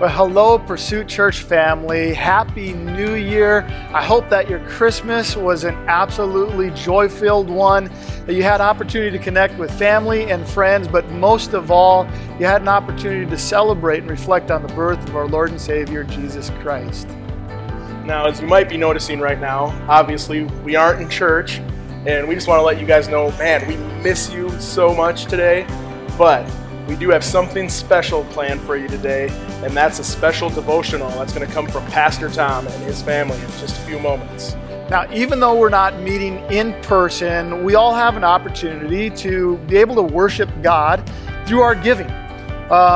Well, hello, Pursuit Church family. Happy New Year. I hope that your Christmas was an absolutely joy-filled one, that you had opportunity to connect with family and friends, but most of all, you had an opportunity to celebrate and reflect on the birth of our Lord and Savior, Jesus Christ. Now, as you might be noticing right now, obviously we aren't in church, and we just want to let you guys know, man, we miss you so much today, but we do have something special planned for you today, and that's a special devotional that's going to come from Pastor Tom and his family in just a few moments. Now, even though we're not meeting in person, we all have an opportunity to be able to worship God through our giving.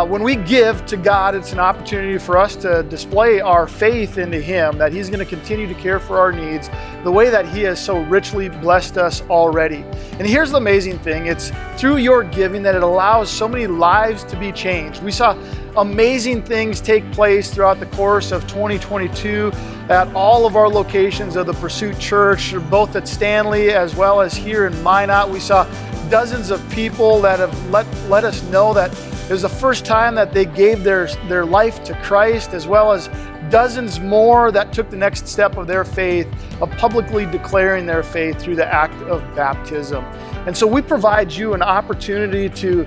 When we give to God, it's an opportunity for us to display our faith into Him, that He's going to continue to care for our needs the way that He has so richly blessed us already. And here's the amazing thing, it's through your giving that it allows so many lives to be changed. We saw amazing things take place throughout the course of 2022 at all of our locations of the Pursuit Church, both at Stanley as well as here in Minot. We saw dozens of people that have let us know that it was the first time that they gave their life to Christ, as well as dozens more that took the next step of their faith, of publicly declaring their faith through the act of baptism. And so we provide you an opportunity to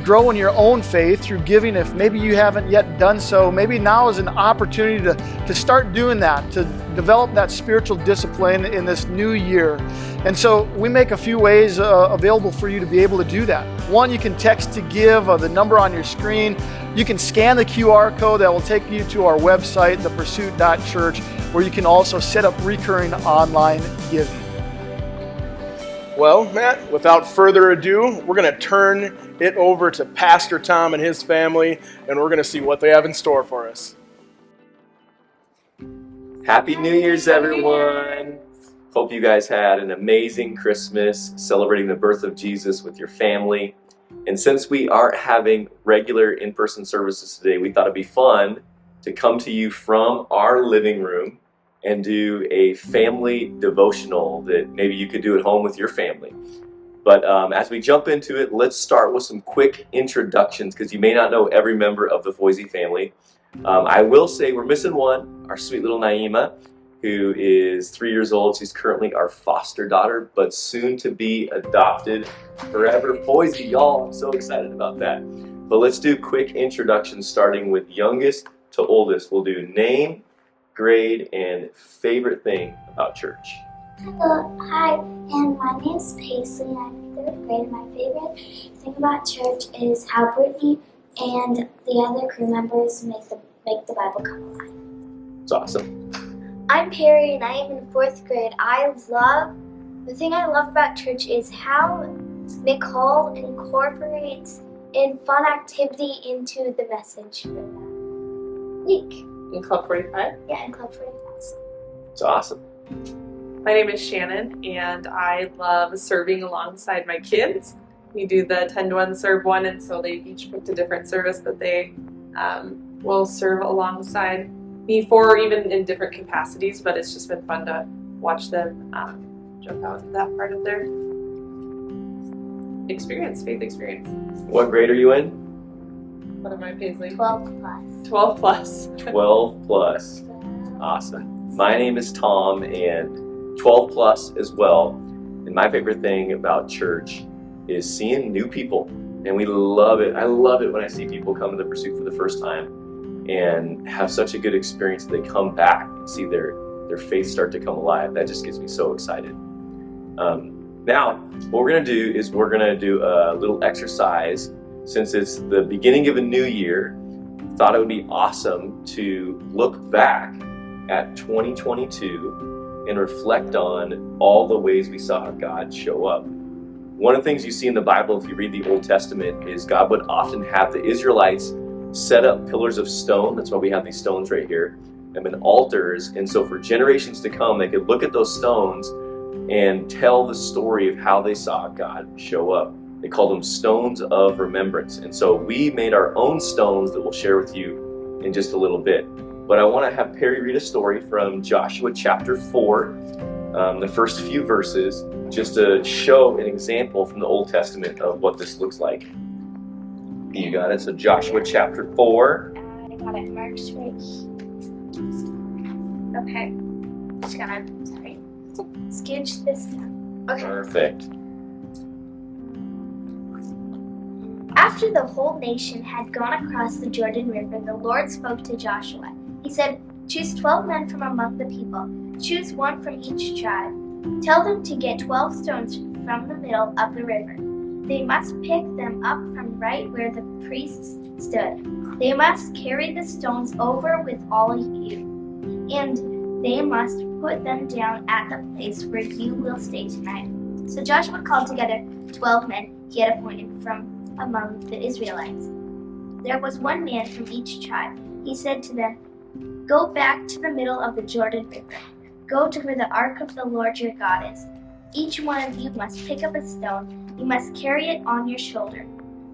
grow in your own faith through giving. If maybe you haven't yet done so, maybe now is an opportunity to start doing that, to develop that spiritual discipline in this new year. And so we make a few ways available for you to be able to do that. One, you can text to give, the number on your screen. You can scan the QR code that will take you to our website, thepursuit.church, where you can also set up recurring online giving. Well, Matt, without further ado, we're going to turn it over to Pastor Tom and his family, and we're going to see what they have in store for us. Happy New Year's, everyone. Hope you guys had an amazing Christmas celebrating the birth of Jesus with your family. And since we aren't having regular in-person services today, we thought it'd be fun to come to you from our living room and do a family devotional that maybe you could do at home with your family. But as we jump into it, let's start with some quick introductions, because you may not know every member of the Foisey family. I will say we're missing one, our sweet little Naima, who is 3 years old. She's currently our foster daughter, but soon to be adopted forever Foisey, y'all. I'm so excited about that. But let's do quick introductions, starting with youngest to oldest. We'll do name, grade, and favorite thing about church. Hello, hi, and my name's Paisley, and I'm in third grade. My favorite thing about church is how Brittany and the other crew members make the Bible come alive. It's awesome. I'm Perry, and I am in fourth grade. The thing I love about church is how Nicole incorporates in fun activity into the message for that week. In Club 45? Yeah, in Club 45. It's awesome. My name is Shannon, and I love serving alongside my kids. We do the 10 to 1 serve one, and so they each picked a different service that they will serve alongside me for, even in different capacities, but it's just been fun to watch them jump out of that part of their faith experience. What grade are you in? What am I, Paisley? 12 plus. 12 plus. 12 plus. Awesome. My name is Tom, and 12 plus as well. And my favorite thing about church is seeing new people. And we love it. I love it when I see people come to the Pursuit for the first time and have such a good experience that they come back and see their faith start to come alive. That just gets me so excited. Now, what we're going to do is we're going to do a little exercise. Since it's the beginning of a new year, thought it would be awesome to look back at 2022 and reflect on all the ways we saw God show up. One of the things you see in the Bible, if you read the Old Testament, is God would often have the Israelites set up pillars of stone. That's why we have these stones right here, and then altars. And so for generations to come, they could look at those stones and tell the story of how they saw God show up. They called them stones of remembrance. And so we made our own stones that we'll share with you in just a little bit. But I want to have Perry read a story from Joshua chapter 4, the first few verses, just to show an example from the Old Testament of what this looks like. You got it? So Joshua chapter 4. got it marked right here. Okay. Just gonna, sorry, sketch this down. Okay. Perfect. After the whole nation had gone across the Jordan River, the Lord spoke to Joshua. He said, "Choose 12 men from among the people. Choose one from each tribe. Tell them to get 12 stones from the middle of the river. They must pick them up from right where the priests stood. They must carry the stones over with all of you, and they must put them down at the place where you will stay tonight." So Joshua called together 12 men he had appointed from among the Israelites. There was one man from each tribe. He said to them, "Go back to the middle of the Jordan River. Go to where the ark of the Lord your God is. Each one of you must pick up a stone. You must carry it on your shoulder.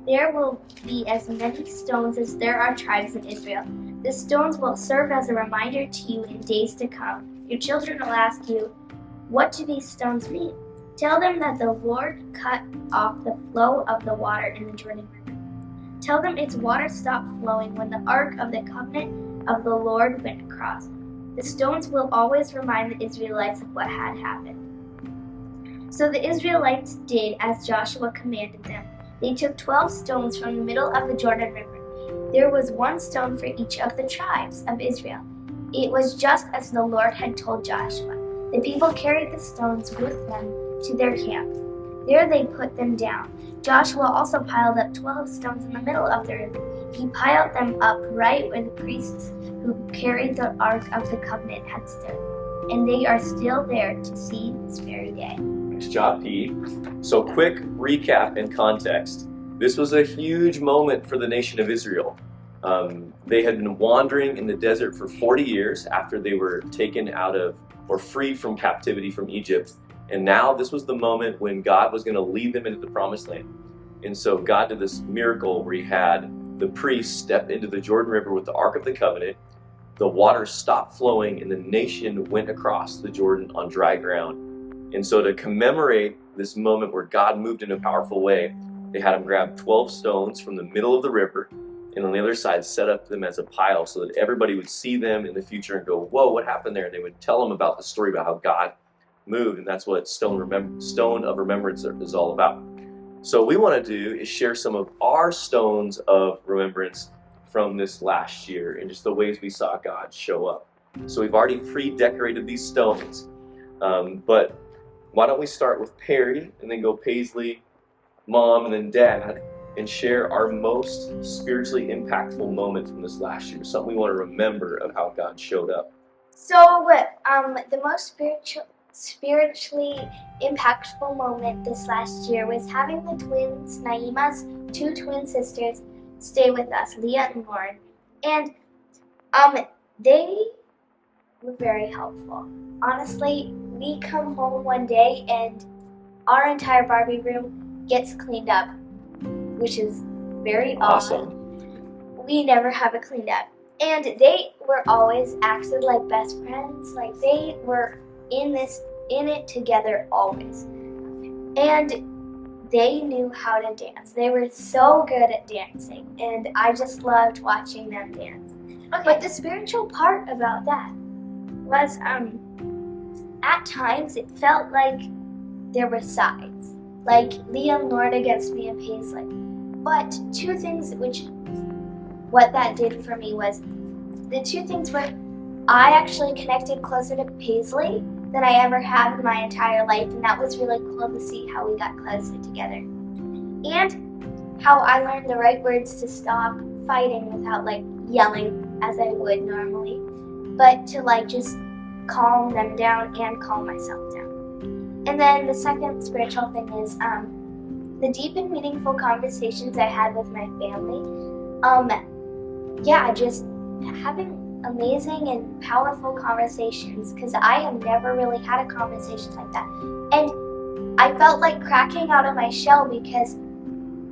There will be as many stones as there are tribes in Israel. The stones will serve as a reminder to you in days to come. Your children will ask you, 'What do these stones mean?' Tell them that the Lord cut off the flow of the water in the Jordan River. Tell them its water stopped flowing when the ark of the covenant of the Lord went across. The stones will always remind the Israelites of what had happened." So the Israelites did as Joshua commanded them. They took 12 stones from the middle of the Jordan River. There was one stone for each of the tribes of Israel. It was just as the Lord had told Joshua. The people carried the stones with them to their camp. There they put them down. Joshua also piled up 12 stones in the middle of the river. He piled them up right where the priests who carried the Ark of the Covenant had stood. And they are still there to see this very day. Nice job, Pete. So quick recap and context. This was a huge moment for the nation of Israel. They had been wandering in the desert for 40 years after they were taken out of or freed from captivity from Egypt. And now this was the moment when God was going to lead them into the promised land. And so God did this miracle where he had the priests step into the Jordan River with the Ark of the Covenant. The water stopped flowing and the nation went across the Jordan on dry ground. And so to commemorate this moment where God moved in a powerful way, they had them grab 12 stones from the middle of the river and on the other side set up them as a pile so that everybody would see them in the future and go, "Whoa, what happened there?" And they would tell them about the story about how God moved, and that's what Stone of Remembrance is all about. So what we want to do is share some of our stones of remembrance from this last year and just the ways we saw God show up. So we've already pre-decorated these stones, but why don't we start with Perry and then go Paisley, Mom, and then Dad, and share our most spiritually impactful moment from this last year, something we want to remember of how God showed up. So, the most spiritually impactful moment this last year was having the twins, Naima's 2 twin sisters, stay with us, Leah and Lauren. And they were very helpful. Honestly, we come home one day and our entire Barbie room gets cleaned up, which is very Awesome. odd. We never have it cleaned up. And they were always acted like best friends. Like they were in it together always. And they knew how to dance. They were so good at dancing. And I just loved watching them dance. Okay. But the spiritual part about that was at times it felt like there were sides. Like Leah and Lauren against me and Paisley. But 2 things what that did for me was the 2 things were I actually connected closer to Paisley than I ever have in my entire life, and that was really cool to see how we got closer together. And how I learned the right words to stop fighting without yelling as I would normally, but to just calm them down and calm myself down. And then the second spiritual thing is the deep and meaningful conversations I had with my family. Just having amazing and powerful conversations, because I have never really had a conversation like that. And I felt like cracking out of my shell because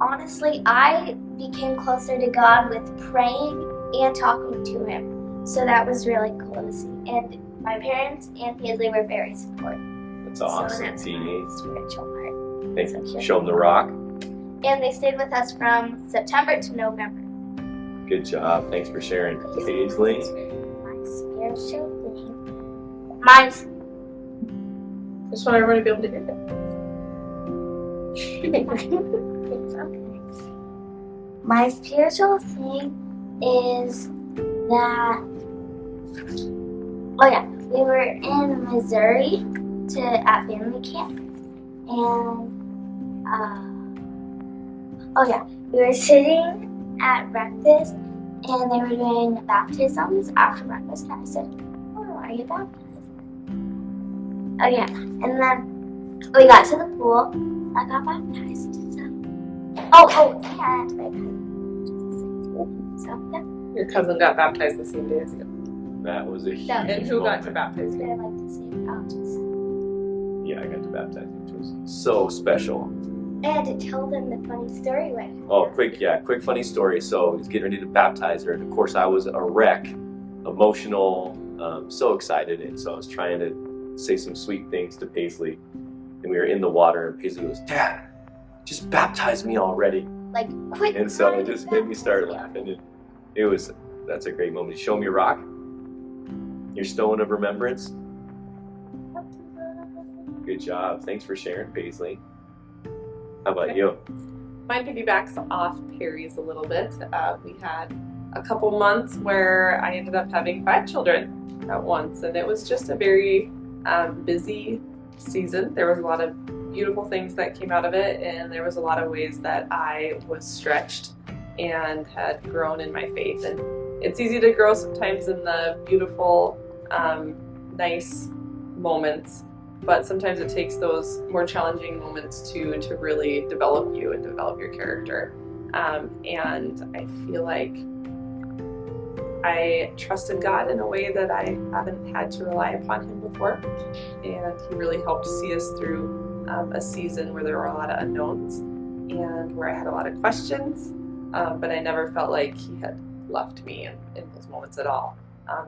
honestly, I became closer to God with praying and talking to Him. So that was really cool to see. And my parents and Paisley were very supportive. That's awesome, so that's the spiritual part. Thank you. Show them the rock. And they stayed with us from September to November. Good job. Thanks for sharing. Paisley? My spiritual thing. Mine's. Just want everyone to be able to hear it. My spiritual thing is that. Oh yeah, we were in Missouri at family camp, and we were sitting at breakfast, and they were doing baptisms after breakfast, and I said, "Oh, are you baptized?" Oh yeah, and then we got to the pool. I got baptized. So. And my cousin. So yeah. Your cousin got baptized the same day as you. That was a huge And who got to moment. baptize I you? like to say Baptist. Yeah, I got to baptize him, which was so special. I had to tell them the funny story what happened. Oh, quick funny story. So he's getting ready to baptize her, and of course I was a wreck, emotional, so excited, and so I was trying to say some sweet things to Paisley, and we were in the water, and Paisley goes, "Dad, just baptize me already." Like, quick. And so it just made me start laughing. That's a great moment. You show me your rock, your stone of remembrance. Good job. Thanks for sharing, Paisley. How about you? Mine piggybacks off Perry's a little bit. We had a couple months where I ended up having 5 children at once, and it was just a very busy season. There was a lot of beautiful things that came out of it, and there was a lot of ways that I was stretched and had grown in my faith. And it's easy to grow sometimes in the beautiful, nice moments, but sometimes it takes those more challenging moments to really develop you and develop your character. And I feel like I trusted God in a way that I haven't had to rely upon Him before, and He really helped see us through a season where there were a lot of unknowns and where I had a lot of questions, but I never felt like He had left me in those moments at all.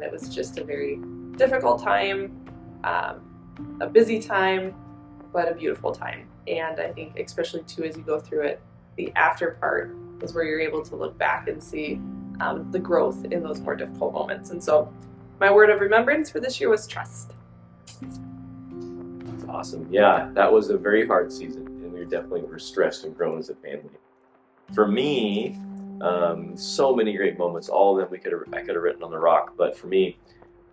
It was just a very difficult time, a busy time, but a beautiful time. And I think especially too as you go through it, the after part is where you're able to look back and see the growth in those more difficult moments. And so my word of remembrance for this year was trust. That's awesome. Yeah, that was a very hard season, and we were stressed and grown as a family. For me, so many great moments. All of them I could have written on the rock, but for me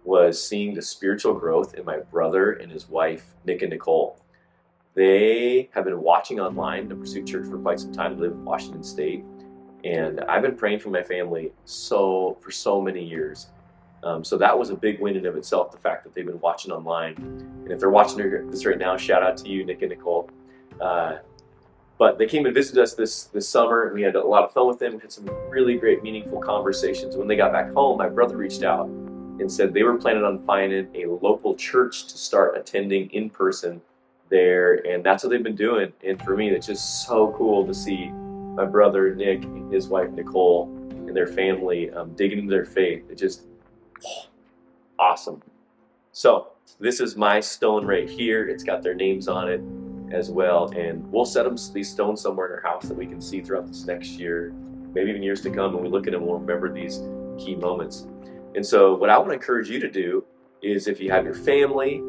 was seeing the spiritual growth in my brother and his wife, Nick and Nicole. They have been watching online the Pursuit Church for quite some time. They live in Washington State, and I've been praying for my family for so many years. So that was a big win in of itself, the fact that they've been watching online. And if they're watching this right now, shout out to you, Nick and Nicole. But they came and visited us this summer, and we had a lot of fun with them. We had some really great, meaningful conversations. When they got back home, my brother reached out and said they were planning on finding a local church to start attending in person there, and that's what they've been doing. And for me, it's just so cool to see my brother Nick and his wife Nicole and their family digging into their faith. It's just awesome. So this is my stone right here. It's got their names on it as well, and we'll set these stones somewhere in our house that we can see throughout this next year, maybe even years to come. When we look at them, we'll remember these key moments. And so what I want to encourage you to do is, if you have your family,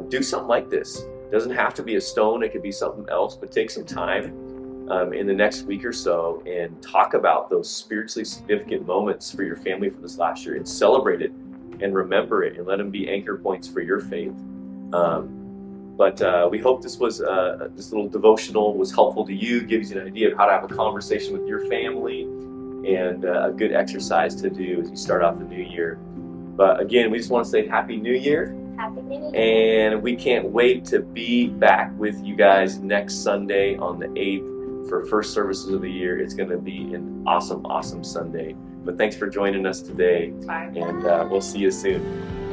do something like this. It doesn't have to be a stone, it could be something else, but take some time in the next week or so and talk about those spiritually significant moments for your family for this last year, and celebrate it and remember it, and let them be anchor points for your faith. But we hope this little devotional was helpful to you, gives you an idea of how to have a conversation with your family, and a good exercise to do as you start off the new year. But again, we just want to say Happy New Year. Happy New Year. And we can't wait to be back with you guys next Sunday on the 8th for first services of the year. It's going to be an awesome, awesome Sunday. But thanks for joining us today. Bye. And we'll see you soon.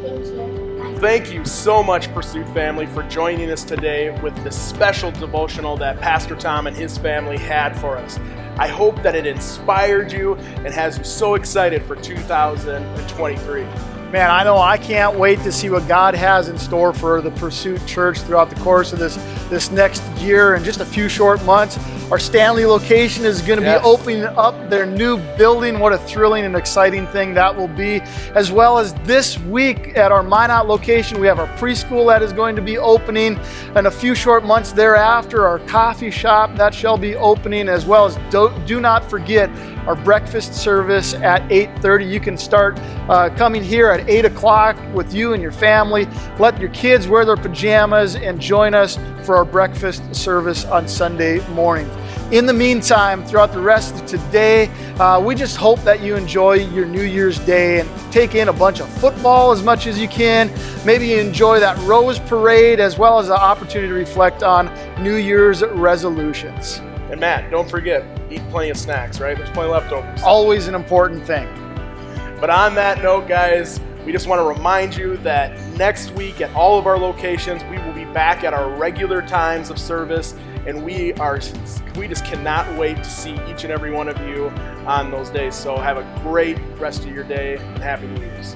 Thank you. Bye. Thank you so much, Pursuit family, for joining us today with this special devotional that Pastor Tom and his family had for us. I hope that it inspired you and has you so excited for 2023. Man, I know I can't wait to see what God has in store for the Pursuit Church throughout the course of this next year and just a few short months. Our Stanley location is going to Yes. be opening up their new building. What a thrilling and exciting thing that will be. As well as this week at our Minot location, we have our preschool that is going to be opening. And a few short months thereafter, our coffee shop that shall be opening, as well as do not forget our breakfast service at 8:30. You can start coming here at 8 o'clock with you and your family. Let your kids wear their pajamas and join us for our breakfast service on Sunday mornings. In the meantime, throughout the rest of today, we just hope that you enjoy your New Year's Day and take in a bunch of football as much as you can. Maybe you enjoy that Rose Parade, as well as the opportunity to reflect on New Year's resolutions. And Matt, don't forget, eat plenty of snacks, right? There's plenty leftovers. Always an important thing. But on that note, guys, we just want to remind you that next week at all of our locations, we will be back at our regular times of service, and we just cannot wait to see each and every one of you on those days. So have a great rest of your day, and Happy New Year's.